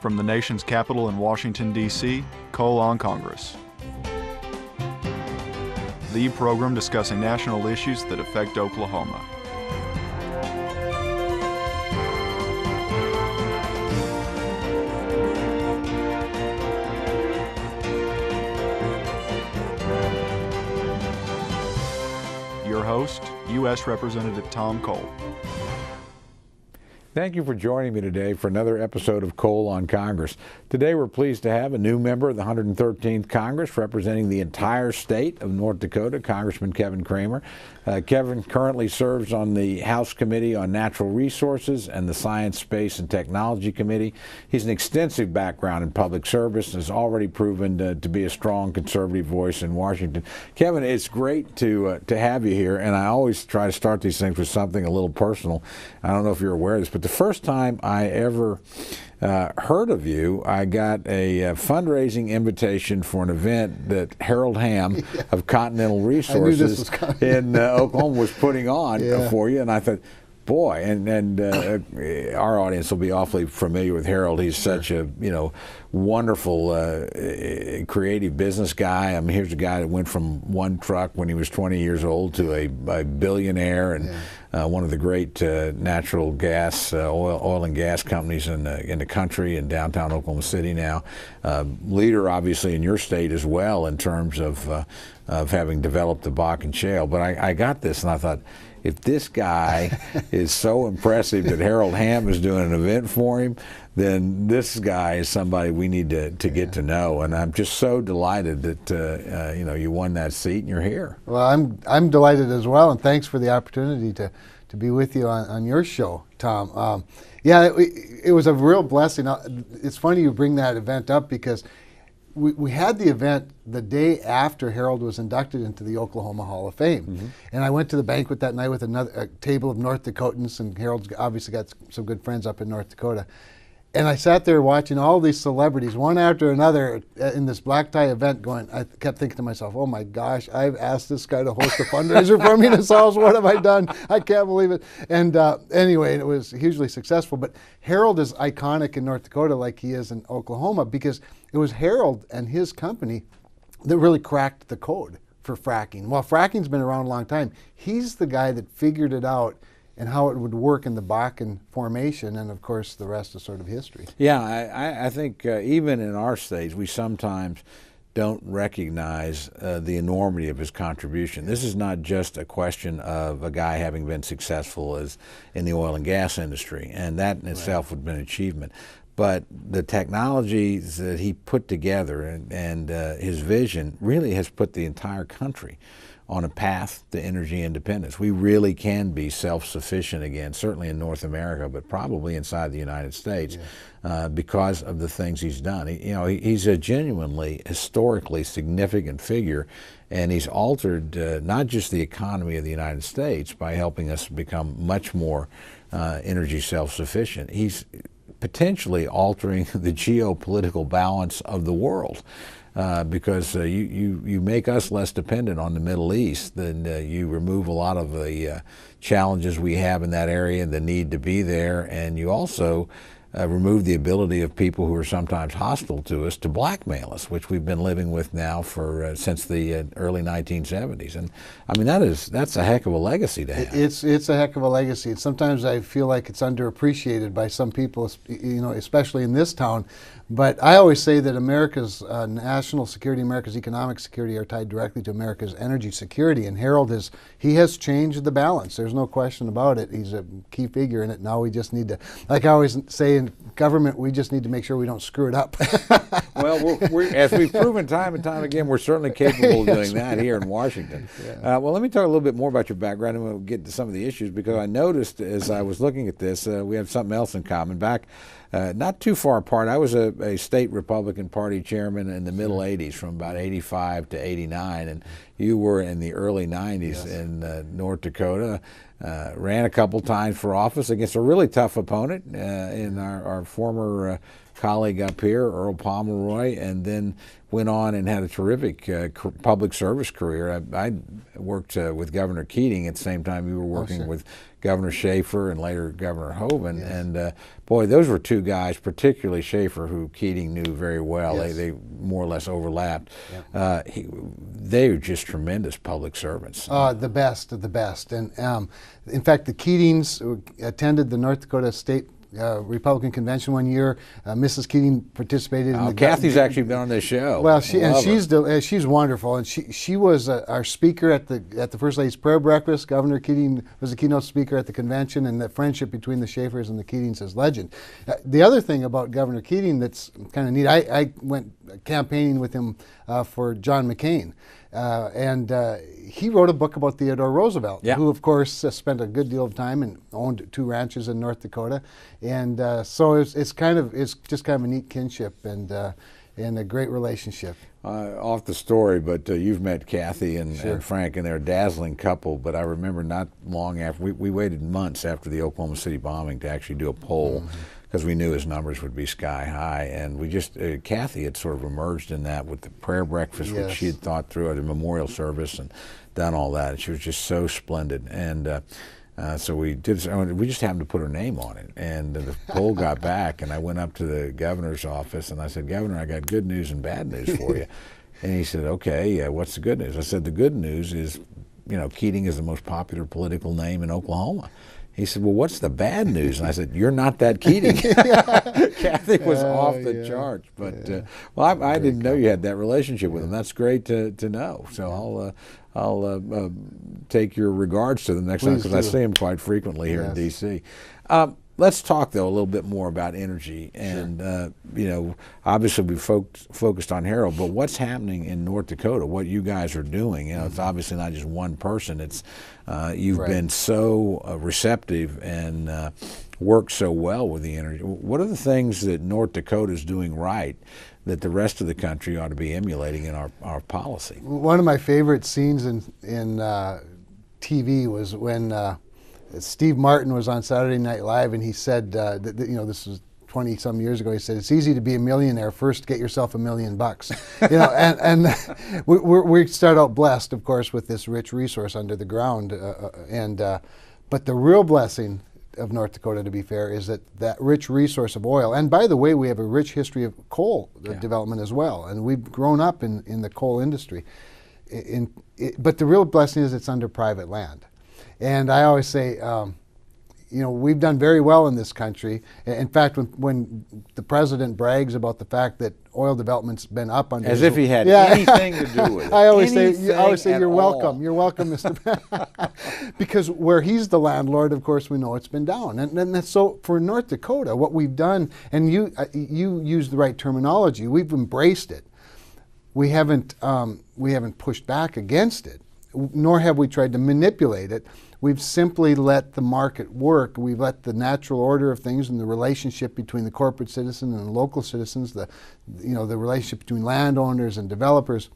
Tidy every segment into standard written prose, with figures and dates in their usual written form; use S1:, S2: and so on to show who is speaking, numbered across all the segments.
S1: From the nation's capital in Washington, D.C., Cole on Congress. The program discussing national issues that affect Oklahoma. Your host, U.S. Representative Tom Cole.
S2: Thank you for joining me today for another episode of Cole on Congress. Today we're pleased to have a new member of the 113th Congress representing the entire state of North Dakota, Congressman Kevin Cramer. Kevin currently serves on the House Committee on Natural Resources and the Science, Space, and Technology Committee. He's an extensive background in public service and has already proven to be a strong conservative voice in Washington. Kevin, it's great to have you here, and I always try to start these things with something a little personal. I don't know if you're aware of this, but the first time I ever heard of you, I got a fundraising invitation for an event that Harold Hamm of Continental Resources in Oklahoma was putting on for you, and I thought, boy, and our audience will be awfully familiar with Harold. He's such a wonderful, creative business guy. I mean, here's a guy that went from one truck when he was 20 years old to a billionaire and one of the great natural gas, oil and gas companies in the country in downtown Oklahoma City now. Leader, obviously, in your state as well in terms of having developed the Bakken Shale. But I got this, and I thought, if this guy is so impressive that Harold Hamm is doing an event for him, then this guy is somebody we need to get to know. And I'm just so delighted that you won that seat and you're here.
S3: Well, I'm delighted as well, and thanks for the opportunity to be with you on your show, Tom. It was a real blessing. It's funny you bring that event up because we had the event the day after Harold was inducted into the Oklahoma Hall of Fame. Mm-hmm. And I went to the banquet that night with a table of North Dakotans, and Harold's obviously got some good friends up in North Dakota. And I sat there watching all these celebrities, one after another, in this black tie event going, I kept thinking to myself, oh my gosh, I've asked this guy to host a fundraiser for me in the South. What have I done? I can't believe it. And anyway, it was hugely successful. But Harold is iconic in North Dakota like he is in Oklahoma because it was Harold and his company that really cracked the code for fracking. Well, fracking's been around a long time. He's the guy that figured it out and how it would work in the Bakken formation, and of course the rest is sort of history.
S2: Yeah, I think even in our states we sometimes don't recognize the enormity of his contribution. This is not just a question of a guy having been successful as in the oil and gas industry, and that in itself would have been an achievement. But the technologies that he put together and his vision really has put the entire country on a path to energy independence. We really can be self-sufficient again, certainly in North America, but probably inside the United States, because of the things he's done. He's a genuinely historically significant figure, and he's altered not just the economy of the United States by helping us become much more energy self-sufficient. He's potentially altering the geopolitical balance of the world. Because you make us less dependent on the Middle East, then you remove a lot of the challenges we have in that area and the need to be there, and you also remove the ability of people who are sometimes hostile to us to blackmail us, which we've been living with now for since the early 1970s. And I mean that's a heck of a legacy to have.
S3: It's a heck of a legacy. And sometimes I feel like it's underappreciated by some people, especially in this town. But I always say that America's national security, America's economic security are tied directly to America's energy security. And Harold has changed the balance. There's no question about it. He's a key figure in it. Now we just need to, like I always say in government, we just need to make sure we don't screw it up.
S2: Well, as we've proven time and time again, we're certainly capable of doing that here in Washington. Well, let me talk a little bit more about your background, and we'll get to some of the issues, because I noticed as I was looking at this, we have something else in common. Back not too far apart, I was a state Republican Party chairman in the middle 80s, from about 85 to 89, and you were in the early 90s in North Dakota. Ran a couple times for office against a really tough opponent in our former colleague up here, Earl Pomeroy, and then went on and had a terrific public service career. I worked with Governor Keating at the same time you were working with Governor Schaefer and later Governor Hoeven. Yes. And boy, those were two guys, particularly Schaefer, who Keating knew very well. Yes. They more or less overlapped. Yep. They were just tremendous public servants.
S3: The best of the best. And in fact, the Keatings attended the North Dakota State Republican convention one year. Mrs. Keating participated in the
S2: Kathy's actually been on this show.
S3: Well, she's wonderful, and she was our speaker at the First Lady's prayer breakfast. Governor Keating was a keynote speaker at the convention, and the friendship between the Schaefers and the Keatings is legend. The other thing about Governor Keating that's kind of neat, I went campaigning with him for John McCain. And he wrote a book about Theodore Roosevelt, who, of course, spent a good deal of time and owned 2 ranches in North Dakota, and so it's just kind of a neat kinship and a great relationship.
S2: Off the story, but you've met Kathy and Frank, and they're a dazzling couple. But I remember not long after we waited months after the Oklahoma City bombing to actually do a poll. Because we knew his numbers would be sky high, and we just Kathy had sort of emerged in that with the prayer breakfast, which she had thought through at a memorial service and done all that. And she was just so splendid, and so we did. We just happened to put her name on it, and the poll got back, and I went up to the governor's office and I said, "Governor, I got good news and bad news for you." And he said, "Okay, what's the good news?" I said, "The good news is, Keating is the most popular political name in Oklahoma." He said, "Well, what's the bad news?" And I said, "You're not that Keating." Kathy was off the charts, but well, I didn't know you had that relationship with him. That's great to know. So I'll take your regards to them next time, because I see him quite frequently here in D.C. Let's talk, though, a little bit more about energy. And, obviously we focused on Harold, but what's happening in North Dakota, what you guys are doing? It's obviously not just one person. It's you've been so receptive and worked so well with the energy. What are the things that North Dakota is doing right that the rest of the country ought to be emulating in our policy?
S3: One of my favorite scenes in TV was when Steve Martin was on Saturday Night Live, and he said, this was 20-some years ago. He said, "It's easy to be a millionaire. First, get yourself $1 million." And we start out blessed, of course, with this rich resource under the ground, but the real blessing of North Dakota, to be fair, is that rich resource of oil. And by the way, we have a rich history of coal development as well, and we've grown up in the coal industry. But the real blessing is it's under private land. And I always say, we've done very well in this country. In fact, when the president brags about the fact that oil development's been up under
S2: as if he had anything to do with it.
S3: I always say, you're welcome. You're welcome, Mr. Because where he's the landlord, of course, we know it's been down. And so for North Dakota, what we've done, and you used the right terminology, we've embraced it. We haven't pushed back against it, nor have we tried to manipulate it. We've simply let the market work. We've let the natural order of things and the relationship between the corporate citizen and the local citizens, the relationship between landowners and developers,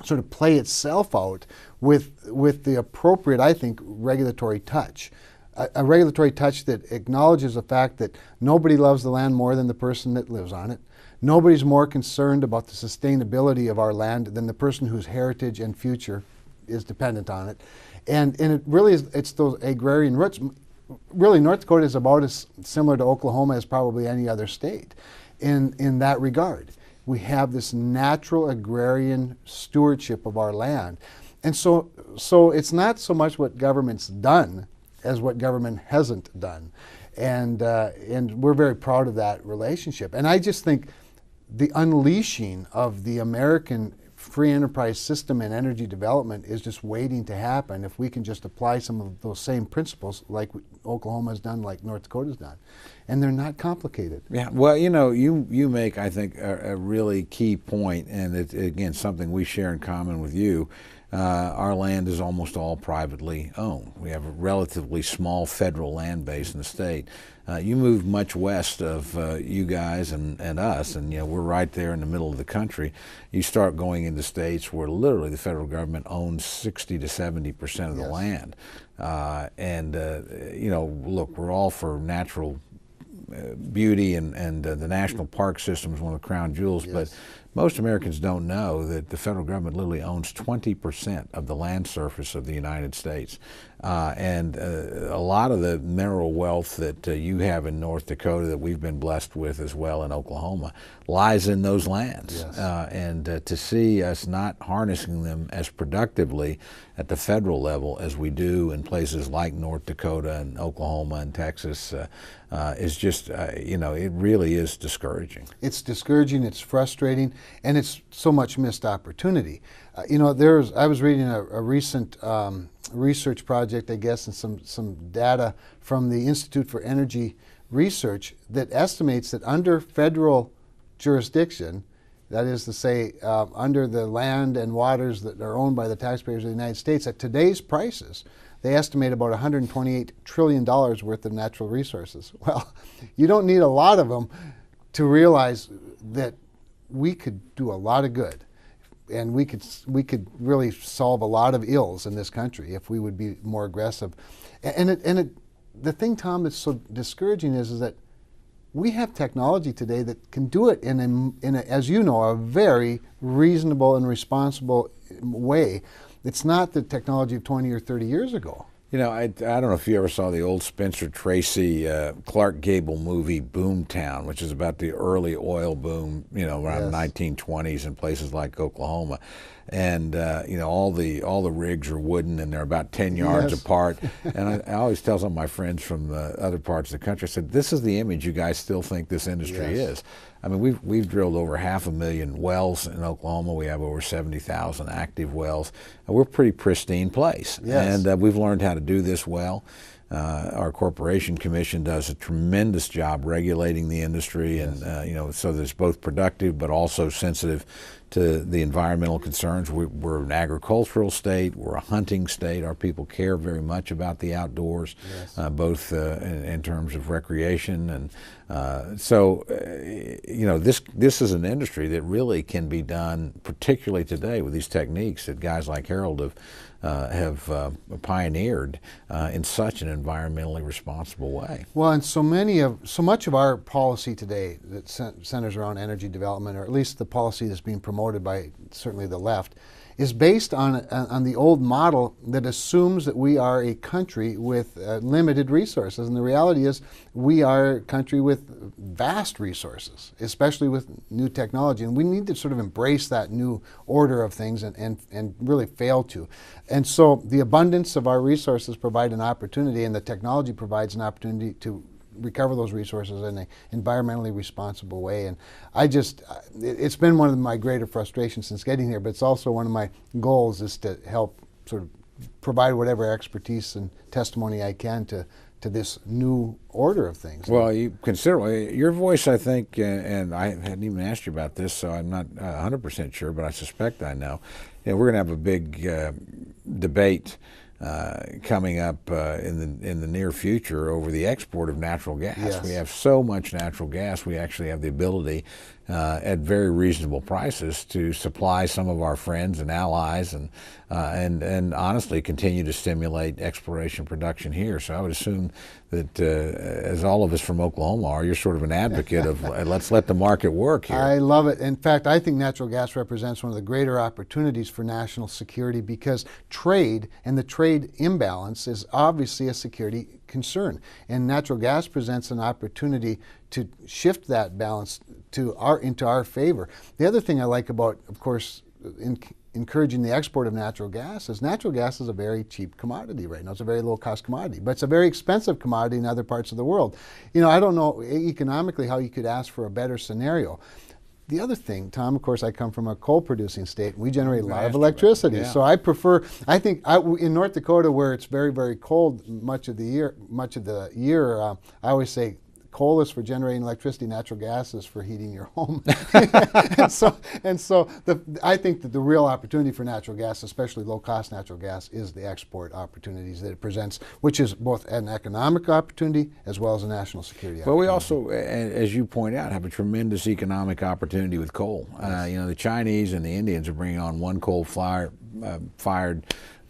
S3: sort of play itself out with the appropriate, I think, regulatory touch. A regulatory touch that acknowledges the fact that nobody loves the land more than the person that lives on it. Nobody's more concerned about the sustainability of our land than the person whose heritage and future is dependent on it. And it really is, it's those agrarian roots. Really, North Dakota is about as similar to Oklahoma as probably any other state in that regard. We have this natural agrarian stewardship of our land. And so it's not so much what government's done as what government hasn't done. And we're very proud of that relationship. And I just think the unleashing of the American free enterprise system and energy development is just waiting to happen if we can just apply some of those same principles like Oklahoma's done, like North Dakota's done. And they're not complicated.
S2: Yeah, well, you make, I think, a really key point, and it's, again, something we share in common with you. Our land is almost all privately owned. We have a relatively small federal land base in the state. You move much west of you guys and us, and we're right there in the middle of the country. You start going into states where literally the federal government owns 60 to 70% of the land. Look, we're all for natural beauty, and the national park system is one of the crown jewels.
S3: Yes.
S2: But most Americans don't know that the federal government literally owns 20% of the land surface of the United States. And a lot of the mineral wealth that you have in North Dakota, that we've been blessed with as well in Oklahoma, lies in those lands.
S3: Yes.
S2: And to see us not harnessing them as productively at the federal level as we do in places like North Dakota and Oklahoma and Texas is just, it really is discouraging.
S3: It's discouraging, it's frustrating, and it's so much missed opportunity. I was reading a recent research project, I guess, and some data from the Institute for Energy Research that estimates that under federal jurisdiction, that is to say, under the land and waters that are owned by the taxpayers of the United States, at today's prices, they estimate about $128 trillion worth of natural resources. Well, you don't need a lot of them to realize that we could do a lot of good, and we could really solve a lot of ills in this country if we would be more aggressive. The thing, Tom, that's so discouraging is that we have technology today that can do it in a, as you know, a very reasonable and responsible way. It's not the technology of 20 or 30 years ago.
S2: I don't know if you ever saw the old Spencer Tracy, Clark Gable movie Boomtown, which is about the early oil boom, around the 1920s in places like Oklahoma. And all the rigs are wooden, and they're about 10 yards apart. And I always tell some of my friends from other parts of the country, I said, this is the image you guys still think this industry is. I mean, we've drilled over 500,000 wells in Oklahoma. We have over 70,000 active wells. And we're a pretty pristine place.
S3: Yes.
S2: And we've learned how to do this well. Our Corporation Commission does a tremendous job regulating the industry, and so that it's both productive but also sensitive to the environmental concerns. We're an agricultural state. We're a hunting state. Our people care very much about the outdoors, both in terms of recreation, and this is an industry that really can be done, particularly today with these techniques that guys like Harold have pioneered in such an environmentally responsible way.
S3: Well, and so much of our policy today that centers around energy development, or at least the policy that's being promoted by certainly the left, is based on the old model that assumes that we are a country with limited resources. And the reality is we are a country with vast resources, especially with new technology. And we need to sort of embrace that new order of things and really fail to. And so the abundance of our resources provide an opportunity, and the technology provides an opportunity to recover those resources in an environmentally responsible way. And it's been one of my greater frustrations since getting here, but it's also one of my goals is to help sort of provide whatever expertise and testimony I can to this new order of things.
S2: Well, you consider your voice, I think, and I hadn't even asked you about this, so I'm not 100% sure, but I suspect I know. We're going to have a big debate coming up in the near future over the export of natural gas.
S3: Yes.
S2: We have so much natural gas, we actually have the ability at very reasonable prices to supply some of our friends and allies, and honestly continue to stimulate exploration production here. So I would assume that as all of us from Oklahoma are, you're sort of an advocate of let's let the market work here.
S3: I love it. In fact, I think natural gas represents one of the greater opportunities for national security, because trade and the trade imbalance is obviously a security concern. And natural gas presents an opportunity to shift that balance into our favor. The other thing I like about, of course, encouraging the export of natural gas is a very cheap commodity right now. It's a very low-cost commodity, but it's a very expensive commodity in other parts of the world. I don't know economically how you could ask for a better scenario. The other thing, Tom, of course, I come from a coal-producing state. We generate a lot of electricity. So I think in North Dakota, where it's very, very cold much of the year, I always say coal is for generating electricity, natural gas is for heating your home. and so I think that the real opportunity for natural gas, especially low-cost natural gas, is the export opportunities that it presents, which is both an economic opportunity as well as a national security opportunity.
S2: Well, we also, as you point out, have a tremendous economic opportunity with coal. The Chinese and the Indians are bringing on one coal-fired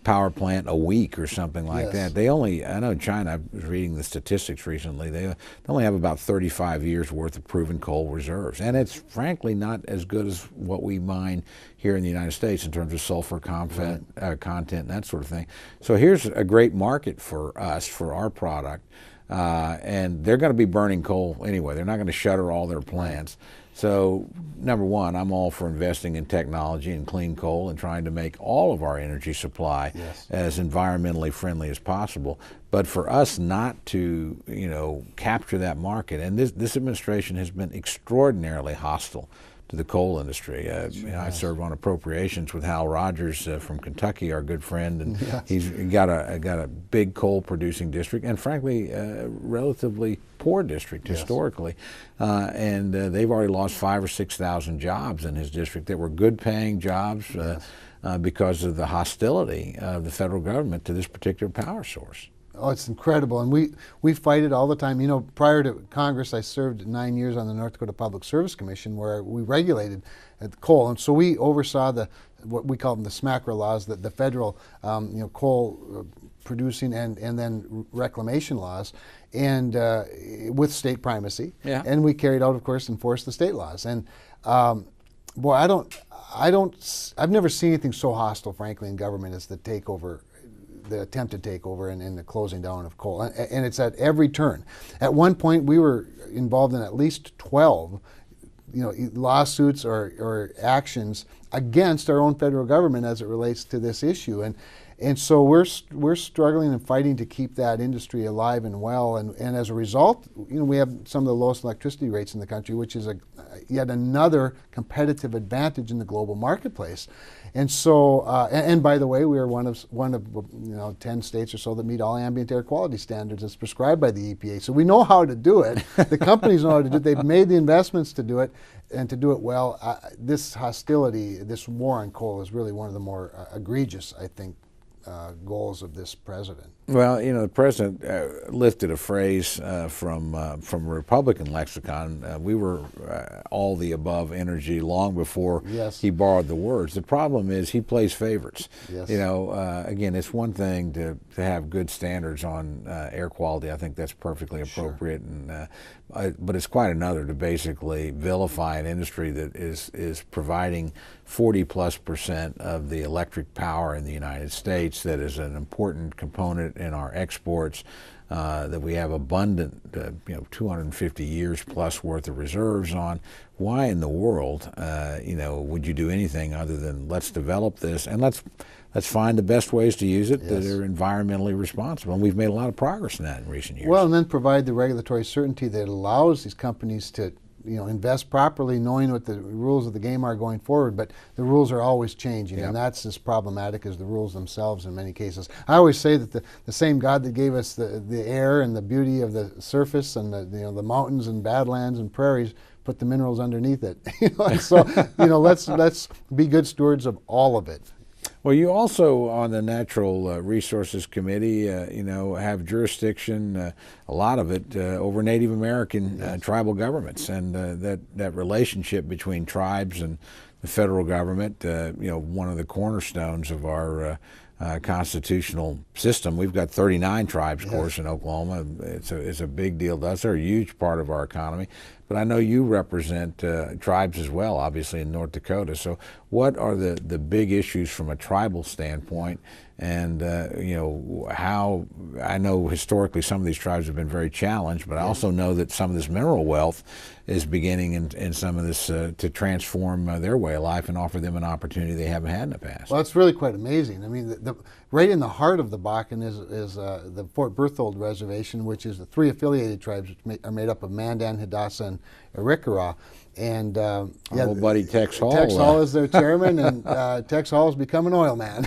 S2: power plant a week or something like
S3: Yes.
S2: that. They only, I know China, I was reading the statistics recently, they only have about 35 years worth of proven coal reserves. And it's frankly not as good as what we mine here in the United States in terms of sulfur content and that sort of thing. So here's a great market for us, for our product. And they're going to be burning coal anyway. They're not going to shutter all their plants. So, number one, I'm all for investing in technology and clean coal and trying to make all of our energy supply as environmentally friendly as possible. But for us not to, capture that market, and this administration has been extraordinarily hostile to the coal industry. I serve on appropriations with Hal Rogers from Kentucky, our good friend, and he's got a big coal producing district, and frankly, a relatively poor district historically. And they've already lost 5,000 or 6,000 jobs in his district that were good paying jobs because of the hostility of the federal government to this particular power source.
S3: Oh, it's incredible, and we fight it all the time. Prior to Congress, I served 9 years on the North Dakota Public Service Commission, where we regulated coal, and so we oversaw what we call them the SMACRA laws, the federal coal producing and then reclamation laws, and with state primacy. And we carried out, of course, enforced the state laws. And boy, I've never seen anything so hostile, frankly, in government as the takeover. The attempted takeover and the closing down of coal. And it's at every turn. At one point, we were involved in at least 12 lawsuits or actions against our own federal government as it relates to this issue. And so we're struggling and fighting to keep that industry alive and well. And as a result, we have some of the lowest electricity rates in the country, which is yet another competitive advantage in the global marketplace. And so, and by the way, we are one of 10 states or so that meet all ambient air quality standards as prescribed by the EPA. So we know how to do it. The companies know how to do it. They've made the investments to do it, and to do it well. This hostility, this war on coal, is really one of the more egregious, I think, goals of this president.
S2: Well, the president lifted a phrase from a Republican lexicon. We were all the above energy long before he borrowed the words. The problem is he plays favorites. Again, it's one thing to have good standards on air quality. I think that's perfectly appropriate, but it's quite another to basically vilify an industry that is providing 40+% of the electric power in the United States. That is an important component in our exports, that we have abundant, 250 years plus worth of reserves on. Why in the world, would you do anything other than let's develop this and let's find the best ways to use it that are environmentally responsible? And we've made a lot of progress in that in recent years.
S3: Well, and then provide the regulatory certainty that allows these companies to invest properly, knowing what the rules of the game are going forward, but the rules are always changing, and that's as problematic as the rules themselves in many cases. I always say that the same God that gave us the air and the beauty of the surface and the mountains and badlands and prairies put the minerals underneath it. So let's be good stewards of all of it.
S2: Well, you also, on the Natural Resources Committee, have jurisdiction, a lot of it, over Native American tribal governments, and that relationship between tribes and the federal government, one of the cornerstones of our constitutional system. We've got 39 tribes, of course, in Oklahoma. It's a big deal to us. They're a huge part of our economy. But I know you represent tribes as well, obviously, in North Dakota. So what are the big issues from a tribal standpoint? And, how, I know historically some of these tribes have been very challenged, but I also know that some of this mineral wealth is beginning in some of this to transform their way of life and offer them an opportunity they haven't had in the past.
S3: Well, it's really quite amazing. I mean, right in the heart of the Bakken is the Fort Berthold Reservation, which is the 3 affiliated tribes, which are made up of Mandan, Hadassah, and Arikara. And
S2: our old buddy Tex Hall.
S3: Tex Hall is their chairman, and Tex Hall has become an oil man.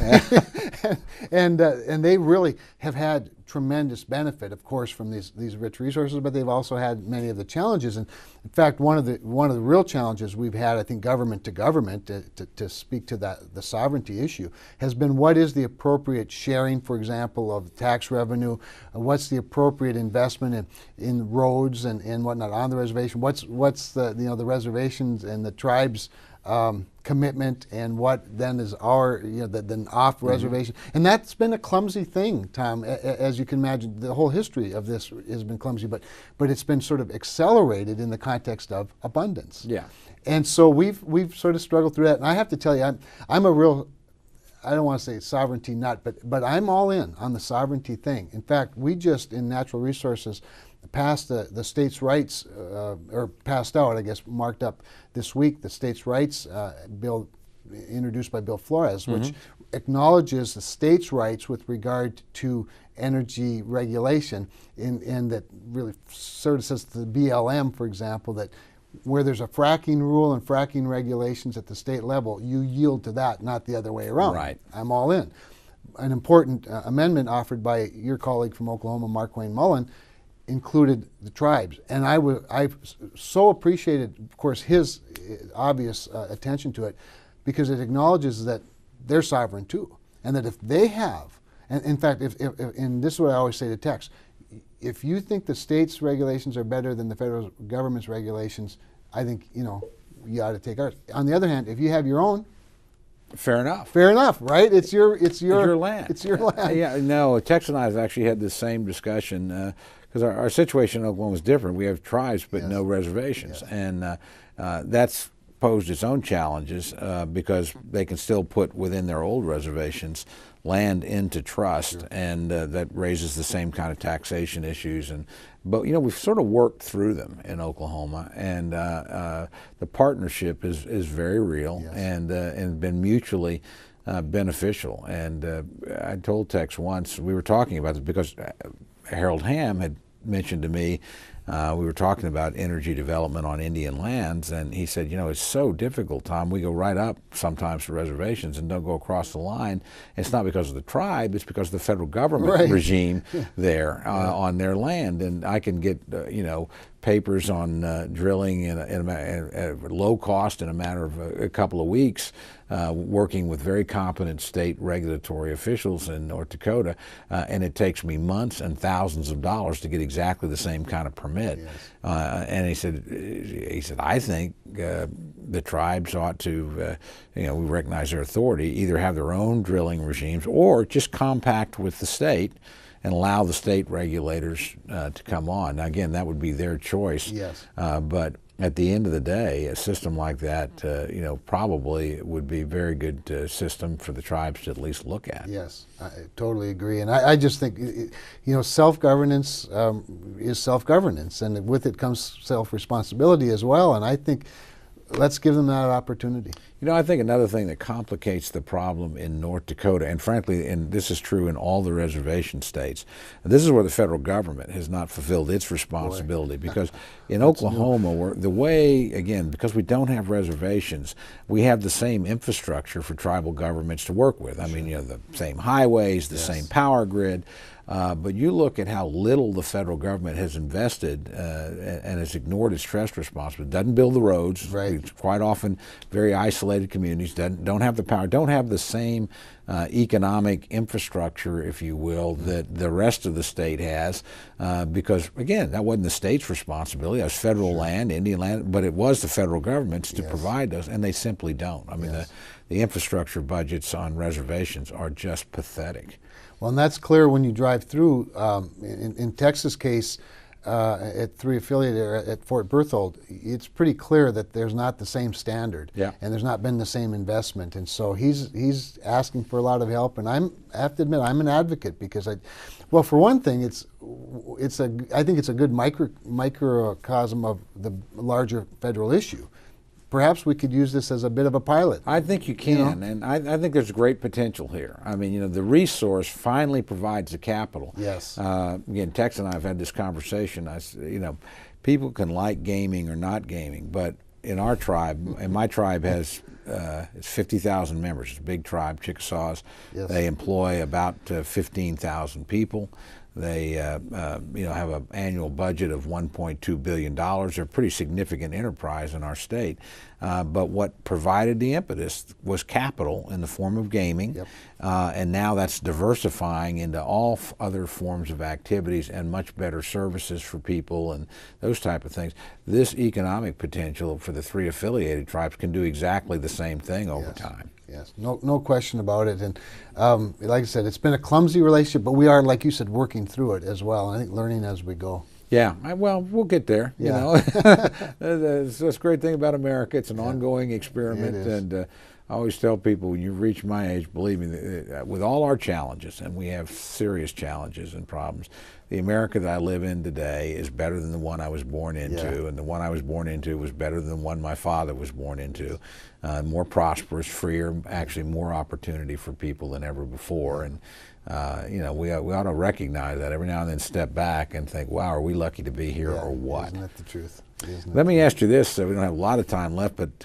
S3: and they really have had tremendous benefit, of course, from these rich resources, but they've also had many of the challenges. And in fact, one of the real challenges we've had, I think, government to government, to speak to the sovereignty issue, has been what is the appropriate sharing, for example, of tax revenue, what's the appropriate investment in roads and whatnot on the reservation, what's the the reservations and the tribes commitment and what then is our, then off reservation. And that's been a clumsy thing, Tom, as you can imagine. The whole history of this has been clumsy, but it's been sort of accelerated in the context of abundance.
S2: Yeah.
S3: And so we've sort of struggled through that. And I have to tell you, I'm a real, I don't want to say sovereignty nut, but I'm all in on the sovereignty thing. In fact, we just in natural resources passed the states' rights, or passed out, I guess, marked up this week, the states' rights bill introduced by Bill Flores, which acknowledges the states' rights with regard to energy regulation, and that really sort of says to the BLM, for example, that where there's a fracking rule and fracking regulations at the state level, you yield to that, not the other way around.
S2: Right.
S3: I'm all in. An important amendment offered by your colleague from Oklahoma, Mark Wayne Mullen, included the tribes. And I so appreciated, of course, his obvious attention to it, because it acknowledges that they're sovereign too. And that if they have, and in fact, and this is what I always say to Tex, if you think the state's regulations are better than the federal government's regulations, I think, you ought to take ours. On the other hand, if you have your own,
S2: fair enough.
S3: Fair enough, right? It's your
S2: land.
S3: It's your land.
S2: Yeah, no, Tex and I have actually had the same discussion because our situation in Oklahoma is different. We have tribes but no reservations, and that's posed its own challenges because they can still put within their old reservations land into trust, and that raises the same kind of taxation issues. But we've sort of worked through them in Oklahoma, and the partnership is very real and been mutually beneficial. And I told Tex once, we were talking about this because Harold Hamm had mentioned to me, we were talking about energy development on Indian lands, and he said, it's so difficult, Tom. We go right up sometimes to reservations and don't go across the line. It's not because of the tribe, it's because of the federal government regime there on their land. And I can get, papers on drilling at low cost in a matter of a couple of weeks, working with very competent state regulatory officials in North Dakota, and it takes me months and thousands of dollars to get exactly the same kind of permit. And he said, I think the tribes ought to, we recognize their authority, either have their own drilling regimes or just compact with the state and allow the state regulators to come on. Now, again, that would be their choice. But at the end of the day, a system like that, probably would be a very good system for the tribes to at least look at.
S3: Yes, I totally agree. And I just think, self-governance is self-governance, and with it comes self-responsibility as well. And I think let's give them that opportunity.
S2: I think another thing that complicates the problem in North Dakota, and frankly, and this is true in all the reservation states, this is where the federal government has not fulfilled its responsibility. Because in Oklahoma, the way, again, because we don't have reservations, we have the same infrastructure for tribal governments to work with. I mean, the same highways, the same power grid. But you look at how little the federal government has invested and has ignored its trust responsibility. Doesn't build the roads. It's quite often very isolated communities. Don't have the power. Don't have the same economic infrastructure, if you will, that the rest of the state has. Because again, that wasn't the state's responsibility. That was federal land, Indian land, but it was the federal government's to provide those, and they simply don't. I mean, the infrastructure budgets on reservations are just pathetic.
S3: Well, and that's clear when you drive through. In Texas' case, at 3 affiliate at Fort Berthold, it's pretty clear that there's not the same standard, and there's not been the same investment. And so he's asking for a lot of help. And I have to admit, I'm an advocate because well, for one thing, I think it's a good microcosm of the larger federal issue. Perhaps we could use this as a bit of a pilot.
S2: I think you can, and I think there's great potential here. I mean, the resource finally provides the capital. Again, Tex and I have had this conversation. People can like gaming or not gaming, but in our tribe, and my tribe has it's 50,000 members. It's a big tribe, Chickasaws. They employ about 15,000 people. They have an annual budget of $1.2 billion. They're a pretty significant enterprise in our state. But what provided the impetus was capital in the form of gaming, and now that's diversifying into all other forms of activities and much better services for people and those type of things. This economic potential for the 3 affiliated tribes can do exactly the same thing over time.
S3: Yes, no question about it. And like I said, it's been a clumsy relationship, but we are, like you said, working through it as well. I think learning as we go.
S2: Yeah, well, we'll get there. You know, that's the great thing about America. It's an ongoing experiment, and I always tell people, when you reach my age, believe me, with all our challenges, and we have serious challenges and problems, the America that I live in today is better than the one I was born into, and the one I was born into was better than the one my father was born into. More prosperous, freer, actually more opportunity for people than ever before. And you know, we ought to recognize that every now and then, step back and think, wow, are we lucky to be here or what?
S3: Isn't that the truth?
S2: Let me ask you this, we don't have a lot of time left, but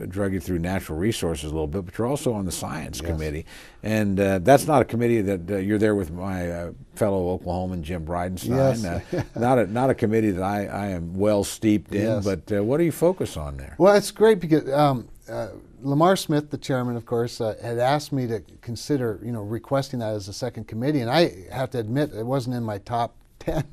S2: drug you through natural resources a little bit, but you're also on the science committee. And that's not a committee that you're there with my fellow Oklahoman Jim Bridenstine. Not a committee that I am well steeped in, but what do you focus on there?
S3: Well, it's great because Lamar Smith, the chairman, of course, had asked me to consider, requesting that as a second committee, and I have to admit it wasn't in my top 10.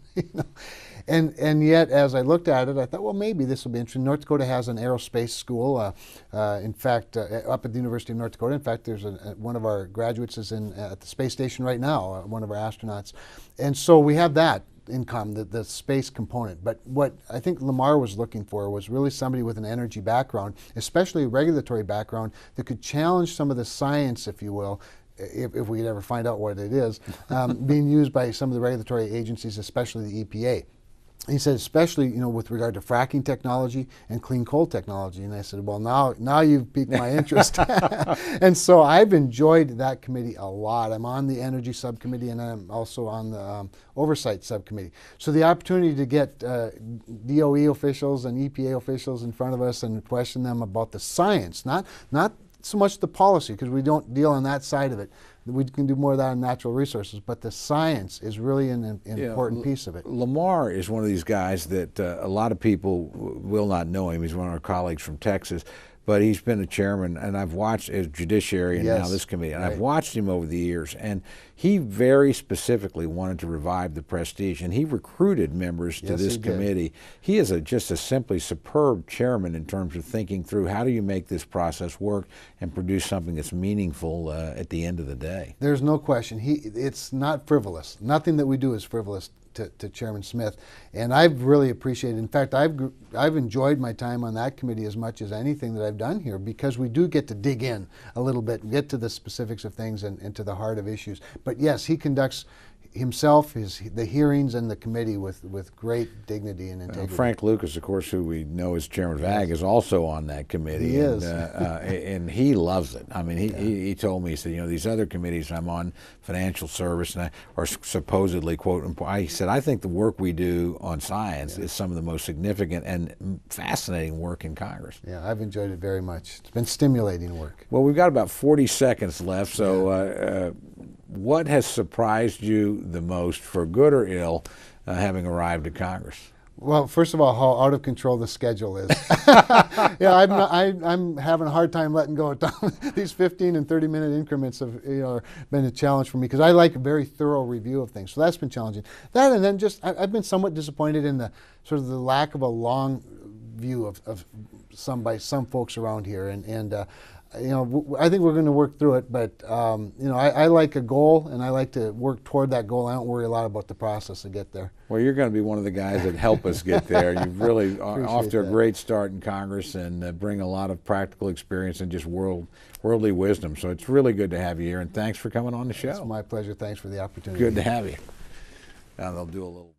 S3: And yet, as I looked at it, I thought, well, maybe this will be interesting. North Dakota has an aerospace school. In fact, up at the University of North Dakota. In fact, there's one of our graduates is at the space station right now, one of our astronauts, and so we have that in common, the space component. But what I think Lamar was looking for was really somebody with an energy background, especially a regulatory background, that could challenge some of the science, if you will, if we could ever find out what it is, being used by some of the regulatory agencies, especially the EPA. He said, especially, with regard to fracking technology and clean coal technology. And I said, well, now you've piqued my interest. And so I've enjoyed that committee a lot. I'm on the energy subcommittee, and I'm also on the oversight subcommittee. So the opportunity to get DOE officials and EPA officials in front of us and question them about the science, not so much the policy, because we don't deal on that side of it. We can do more of that in natural resources, but the science is really an important piece of it.
S2: Lamar is one of these guys that a lot of people will not know him. He's one of our colleagues from Texas, but he's been a chairman, and I've watched as judiciary and now this committee, and I've watched him over the years, and he very specifically wanted to revive the prestige, and he recruited members to this committee. He is just a simply superb chairman in terms of thinking through how do you make this process work and produce something that's meaningful at the end of the day.
S3: There's no question. It's not frivolous. Nothing that we do is frivolous to Chairman Smith, and I've really appreciated. In fact, I've enjoyed my time on that committee as much as anything that I've done here, because we do get to dig in a little bit, get to the specifics of things and to the heart of issues. But yes, he conducts himself, the hearings, and the committee with great dignity and integrity.
S2: Frank Lucas, of course, who we know as chairman of AG, is also on that committee.
S3: He is.
S2: And he loves it. I mean, he told me, he said, these other committees, I'm on financial service, and are supposedly, quote, important. He said, I think the work we do on science is some of the most significant and fascinating work in Congress.
S3: Yeah, I've enjoyed it very much. It's been stimulating work.
S2: Well, we've got about 40 seconds left, so what has surprised you the most, for good or ill, having arrived at Congress?
S3: Well, first of all, how out of control the schedule is. I'm having a hard time letting go. These 15 and 30-minute increments have been a challenge for me, because I like a very thorough review of things. So that's been challenging. That, and then I've been somewhat disappointed in the lack of a long view of some folks around here, I think we're going to work through it, but I like a goal, and I like to work toward that goal. I don't worry a lot about the process to get there.
S2: Well, you're going to be one of the guys that help us get there. You've really off to a great start in Congress, and bring a lot of practical experience and just worldly wisdom. So it's really good to have you here, and thanks for coming on the show.
S3: It's my pleasure. Thanks for the opportunity.
S2: Good to have you. Now they'll do a little.